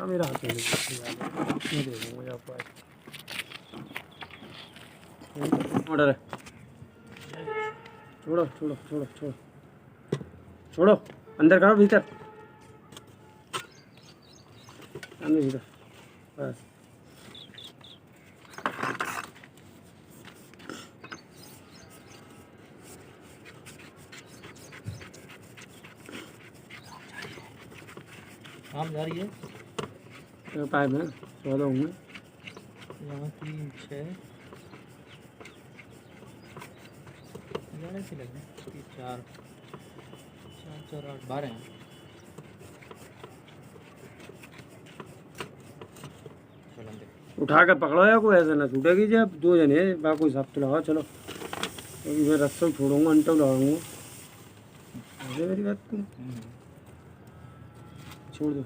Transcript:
मेरा हाथ नहीं देखूंगा आपको ऑर्डर है। छोड़ो छोड़ो छोड़ो छोड़ो छोड़ो, अंदर करो, भीतर अंदर भीतर बस। काम जा रही है पाइप है 14 होंगे यहाँ 3 6 11 से लगे 4 4 8 12 हैं। उठा कर पकड़ो या कोई ऐसा ना छूटेगी जी। अब 2 जने बाकी हिसाब तो लगाओ चलो, क्योंकि मैं रस्सा छोड़ूंगा अंटा लगाऊंगा। मेरी बात को छोड़ दो।